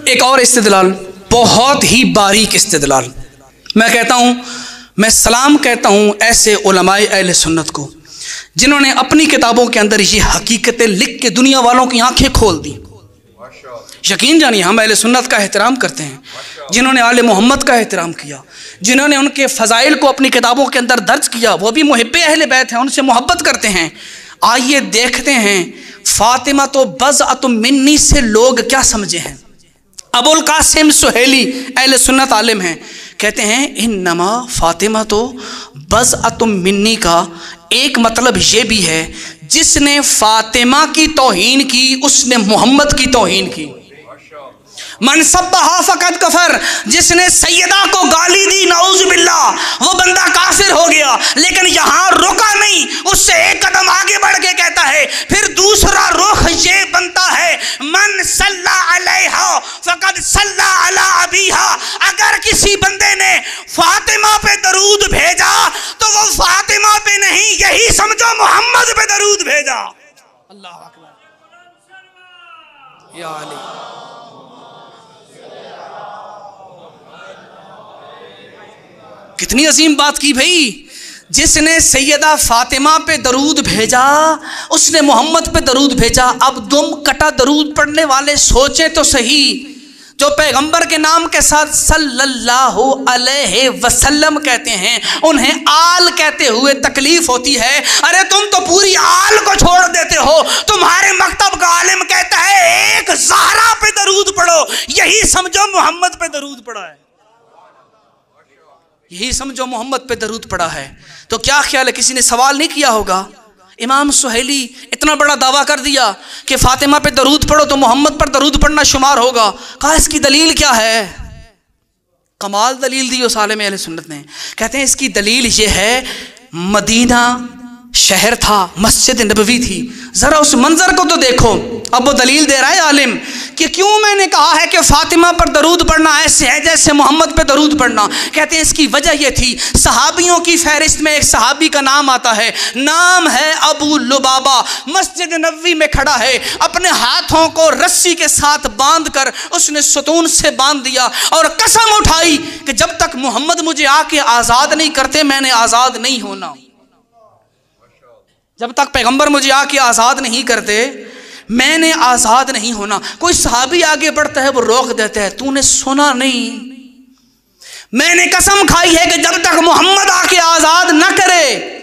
एक और इस्तिदलाल, बहुत ही बारीक इस्तिदलाल। मैं कहता हूँ, मैं सलाम कहता हूँ ऐसे उलमाए अहले सुन्नत को जिन्होंने अपनी किताबों के अंदर ये हकीकतें लिख के दुनिया वालों की आंखें खोल दी। यकीन जानिए, हम अहले सुन्नत का एहतराम करते हैं, जिन्होंने आले मोहम्मद का एहतराम किया, जिन्होंने उनके फ़ज़ाइल को अपनी किताबों के अंदर दर्ज किया, वो भी मुहिब्बे अहले बैत हैं, उनसे मोहब्बत करते हैं। आइए देखते हैं फ़ातिमा तो बज़अतुम मिन्नी से लोग क्या समझे हैं। अबुल कासिम सुहेली अहले सुन्नत आलिम हैं, कहते हैं इन्नमा फ़ातिमा तो बज़अतुम मिन्नी का एक मतलब ये भी है, जिसने फ़ातिमा की तौहीन की उसने मोहम्मद की तौहीन की। मन सब्बहा फ़क़द कफ़र, जिसने सैयदा को गाली दी नऊज़ बिल्लाह, वो बंदा काफिर हो गया। लेकिन यहाँ रुका नहीं, उससे एक कदम आगे बढ़ के कहता है, फिर दूसरा रुख ये बनता है, मन सल्ला अलैहा फ़क़द सल्ला अला अबीहा। अगर किसी बंदे ने फ़ातिमा पे दरूद भेजा तो वो फ़ातिमा पे नहीं, यही समझो मोहम्मद पे दरूद भेजा। अल्लाह अकबर या अली। कितनी अजीम बात की भाई। जिसने सैयदा फातिमा पे दरूद भेजा उसने मोहम्मद पे दरूद भेजा। अब दुम कटा दरूद पढ़ने वाले सोचे तो सही, जो पैगंबर के नाम के साथ सल्लल्लाहु अलैहि वसल्लम कहते हैं, उन्हें आल कहते हुए तकलीफ होती है। अरे तुम तो पूरी आल को छोड़ देते हो। तुम्हारे मकतब का आलिम कहता है एक ज़हरा पे दरूद पढ़ो, यही समझो मोहम्मद पे दरूद पढ़ा है, यही समझो मोहम्मद पे दरूद पड़ा है। तो क्या ख्याल है, किसी ने सवाल नहीं किया होगा? इमाम सुहेली इतना बड़ा दावा कर दिया कि फातिमा पे दरूद पढ़ो तो मोहम्मद पर दरूद पढ़ना शुमार होगा। कहा इसकी दलील क्या है? कमाल दलील दी उस आलिम अहले सुन्नत ने। कहते हैं इसकी दलील ये है, मदीना शहर था, मस्जिद नबवी थी, जरा उस मंजर को तो देखो। अब वो दलील दे रहा है आलिम कि क्यों मैंने कहा है कि फातिमा पर दरूद पढ़ना ऐसे है जैसे मोहम्मद पे दरूद पढ़ना। कहते हैं इसकी वजह यह थी, सहाबियों की फहरिस्त में एक सहाबी का नाम आता है, नाम है अबू लुबाबा। मस्जिद नबवी में खड़ा है, अपने हाथों को रस्सी के साथ बांध कर उसने सुतून से बांध दिया और कसम उठाई कि जब तक मोहम्मद मुझे आके आज़ाद नहीं करते मैंने आज़ाद नहीं होना। जब तक पैगंबर मुझे आके आज़ाद नहीं करते मैंने आज़ाद नहीं होना। कोई सहाबी आगे बढ़ता है वो रोक देता है, तूने सुना नहीं, मैंने कसम खाई है कि जब तक मोहम्मद आके आज़ाद न करे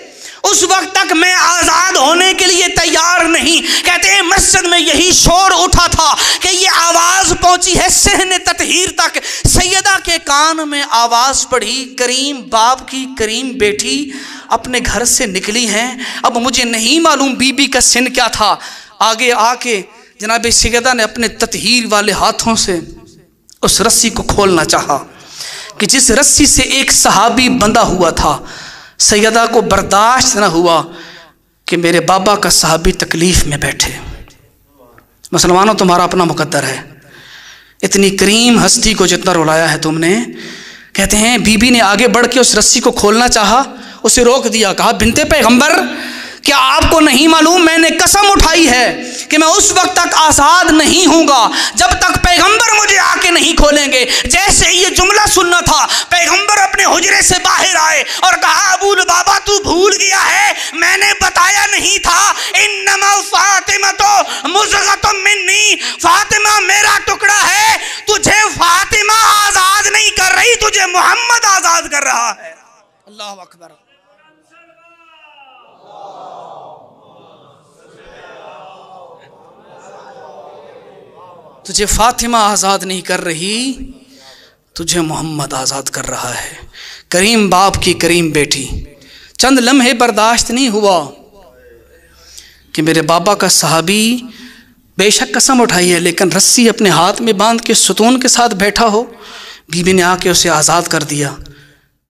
उस वक्त तक मैं आज़ाद होने के लिए तैयार नहीं। कहते हैं मस्जिद में यही शोर उठा था कि ये आवाज़ पहुंची है सहने ततहीर तक। सैयदा के कान में आवाज़ पड़ी, करीम बाप की करीम बेटी अपने घर से निकली हैं। अब मुझे नहीं मालूम बीबी का सिन क्या था। आगे आके जनाब सैयदा ने अपने ततहीर वाले हाथों से उस रस्सी को खोलना चाहा कि जिस रस्सी से एक सहाबी बंधा हुआ था। सैयदा को बर्दाश्त न हुआ कि मेरे बाबा का सहाबी तकलीफ में बैठे। मुसलमानों तुम्हारा अपना मुकद्दर है, इतनी करीम हस्ती को जितना रुलाया है तुमने। कहते हैं बीबी ने आगे बढ़ के उस रस्सी को खोलना चाहा, उसे रोक दिया। कहा बिनते पैगंबर क्या आपको नहीं मालूम, मैंने कसम उठाई है कि मैं उस वक्त तक आज़ाद नहीं हूँगा जब तक पैगंबर मुझे आके नहीं खोलेंगे। जैसे ये जुमला सुनना था, पैगंबर अपने हुजरे से बाहर आए और कहा अबू लुबाबा तू भूल गया है, मैंने बताया नहीं था, इन्नमा फातिमा तो मुज़ग़तुम मिन्नी, फातिमा मेरा टुकड़ा है, तुझे फातिमा आज़ाद नहीं कर रही, तुझे मोहम्मद आज़ाद कर रहा है। अल्लाह अकबर। तुझे फातिमा आज़ाद नहीं कर रही, तुझे मोहम्मद आज़ाद कर रहा है, करीम बाप की करीम बेटी। चंद लम्हे बर्दाश्त नहीं हुआ कि मेरे बाबा का सहाबी बेशक कसम उठाई है लेकिन रस्सी अपने हाथ में बांध के सुतून के साथ बैठा हो। बीबी ने आके उसे आज़ाद कर दिया।